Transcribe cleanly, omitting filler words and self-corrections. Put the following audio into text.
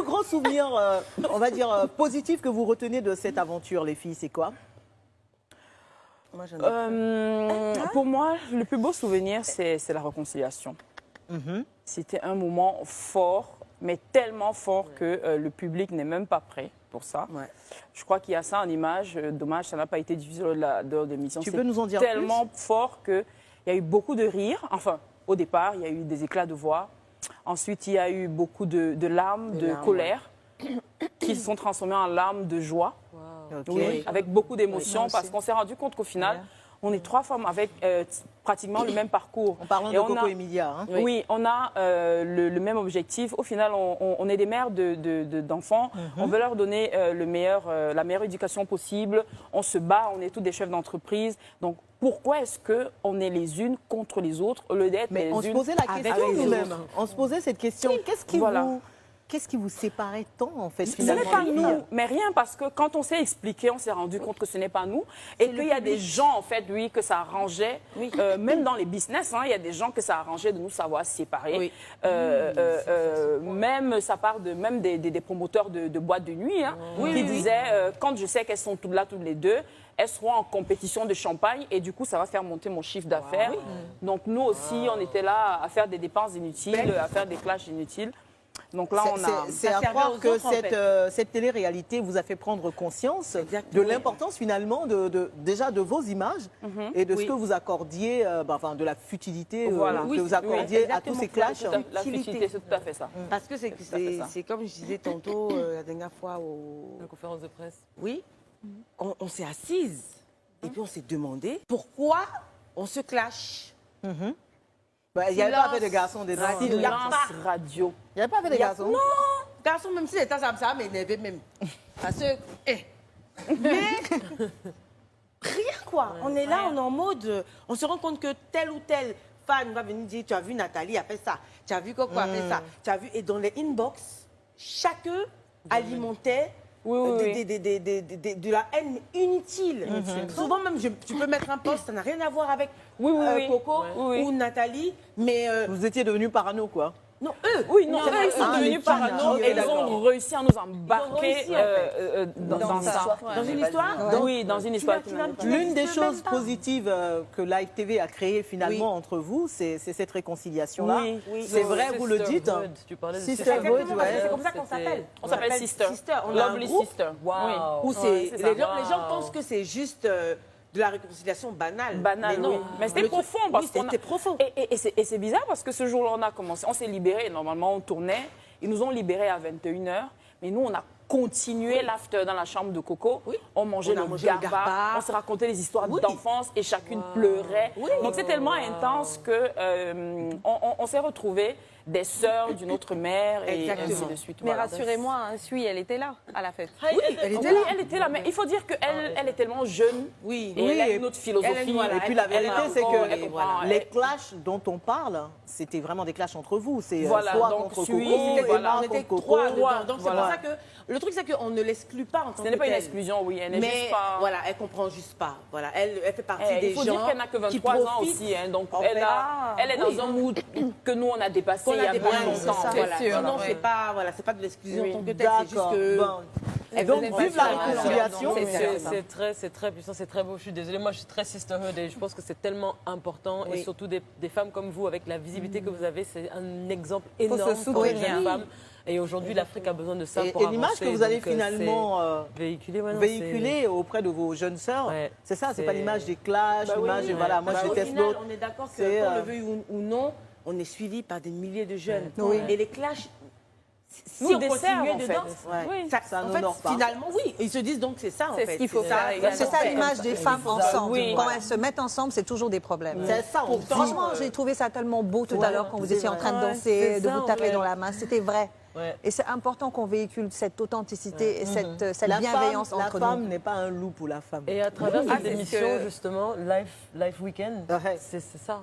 grand souvenir, on va dire, positif que vous retenez de cette aventure, les filles, c'est quoi? Moi, j'en ai Pour moi, le plus beau souvenir, c'est la réconciliation. C'était un moment fort, mais tellement fort que le public n'est même pas prêt pour ça. Ouais. Je crois qu'il y a ça en image. Dommage, ça n'a pas été diffusé lors de l'émission. Tu peux nous en dire tellement fort qu'il y a eu beaucoup de rires. Enfin, au départ, il y a eu des éclats de voix. Ensuite, il y a eu beaucoup de larmes, de colère, qui se sont transformées en larmes de joie. Ok. Oui, avec beaucoup d'émotions, Oui, parce qu'on s'est rendu compte qu'au final, on est trois femmes avec pratiquement le même parcours. En parlant de Coco Emilia. Hein. Oui, on a le même objectif. Au final, on est des mères d'enfants. On veut leur donner la meilleure éducation possible. On se bat, on est tous des chefs d'entreprise. Donc, pourquoi est-ce qu'on est les unes contre les autres au lieu d'être Mais les on se unes posait la question avec les nous-mêmes. autres? On se posait cette question. Qu'est-ce qui vous séparait tant, en fait, Ce finalement? n'est pas les nous, filles mais rien, parce que quand on s'est expliqué, on s'est rendu compte que ce n'est pas nous. Et qu'il y a des gens, en fait, oui, que ça arrangeait, même dans les business, hein, il y a des gens que ça arrangeait de nous savoir séparer. Oui. Même, ça part même des promoteurs de boîtes de nuit, hein, qui disaient, quand je sais qu'elles sont toutes là, toutes les deux, elles seront en compétition de champagne et du coup, ça va faire monter mon chiffre d'affaires. Donc, nous aussi, on était là à faire des dépenses inutiles, à faire des clashs inutiles. Donc là, on a... C'est à croire que cette télé-réalité vous a fait prendre conscience de l'importance finalement déjà de vos images et de ce que vous accordiez, enfin de la futilité que vous accordiez à tous ces clashs. La futilité, c'est tout à fait ça. Parce que c'est comme je disais tantôt la dernière fois La conférence de presse. Oui, on s'est assises et puis on s'est demandé pourquoi on se clash. Il n'y avait pas de garçons dedans. Silence radio. Il n'y avait pas de garçons. Non, garçon, même si c'était ça va m'énerver même. Parce que, mais rien quoi. On est là, on est en mode, on se rend compte que telle ou telle fan va venir dire, tu as vu Nathalie a fait ça, tu as vu Coco a fait ça, tu as vu, et dans les inbox, chacun alimentait de la haine inutile. Souvent même, tu peux mettre un post, ça n'a rien à voir avec Coco ou Nathalie, mais... Vous étiez devenus parano, quoi. Non, eux. Oui, non, eux, ils sont devenus parano et ils ont réussi à nous embarquer dans ça. Dans une histoire? Oui, dans une histoire. L'une des choses positives que Live TV a créées finalement entre vous, c'est cette réconciliation-là. C'est vrai, vous le dites. Tu parlais de Sisterhood, C'est comme ça qu'on s'appelle. On s'appelle Sister. On a un Lovely groupe Sister. où les gens pensent que c'est juste de la réconciliation banale. Banal, mais non. oui. Mais c'était profond. Parce qu'on c'était profond. Et c'est bizarre parce que ce jour-là, on a commencé, on s'est libérés. Normalement, on tournait. Ils nous ont libérés à 21h. Mais nous, on a continué l'after dans la chambre de Coco. On mangeait le garba. On se racontait les histoires d'enfance et chacune pleurait. Donc, c'est tellement intense que on s'est retrouvés des sœurs d'une autre mère et ainsi de suite. Mais rassurez-moi, Sui, elle était là à la fête. Oui, elle était là. Elle était là, mais il faut dire qu'elle elle est tellement jeune Oui. et elle a une autre philosophie. Et puis la vérité, c'est que voilà. les clashs dont on parle, c'était vraiment des clashs entre vous. C'est Voilà, soit donc contre Coco, Sui, Emma On était contre Coco. trois dedans. Donc c'est Voilà. pour ça que le truc, c'est qu'on ne l'exclut pas en tant que Ce n'est pas une telle. exclusion, oui. Elle n'est Mais juste pas... voilà, elle comprend juste pas. Voilà, elle fait partie des Il faut gens dire qu'elle n'a que qui 23 ans profitent. aussi. Hein, donc En elle, fait, elle est dans un mood que nous, on a dépassé il y a bien longtemps. Voilà. sûr. Sinon, c'est pas, voilà, c'est pas de l'exclusion en tant que telle. C'est juste D'accord. que... Bon. Donc, vive la réconciliation. C'est très puissant, c'est très beau. Je suis désolée, moi je suis très sisterhood et je pense que c'est tellement important et surtout des femmes comme vous avec la visibilité que vous avez, c'est un exemple énorme pour les jeunes femmes. Et aujourd'hui, l'Afrique a besoin de ça pour avancer. Et l'image que vous allez finalement véhiculer auprès de vos jeunes sœurs, c'est ça, c'est pas l'image des clashs, l'image voilà, moi je Au déteste final, l'autre. on est d'accord que, qu'on le veuille ou non, on est suivi par des milliers de jeunes. Et les clashs, si Nous on desservent, continuait en fait. dedans, Oui. Ça en n'honore fait, pas. finalement, oui, ils se disent donc c'est ça en fait. C'est ce qu'il faut faire. C'est ça l'image des femmes ensemble. Quand elles se mettent ensemble, c'est toujours des problèmes. C'est ça, on dit. Franchement, j'ai trouvé ça tellement beau tout à l'heure quand vous étiez en train de danser, de vous taper dans la main. C'était vrai. Et c'est important qu'on véhicule cette authenticité et cette bienveillance entre La nous. femme n'est pas un loup pour la femme. Et à travers cette émission, justement, Life Weekend, c'est ça.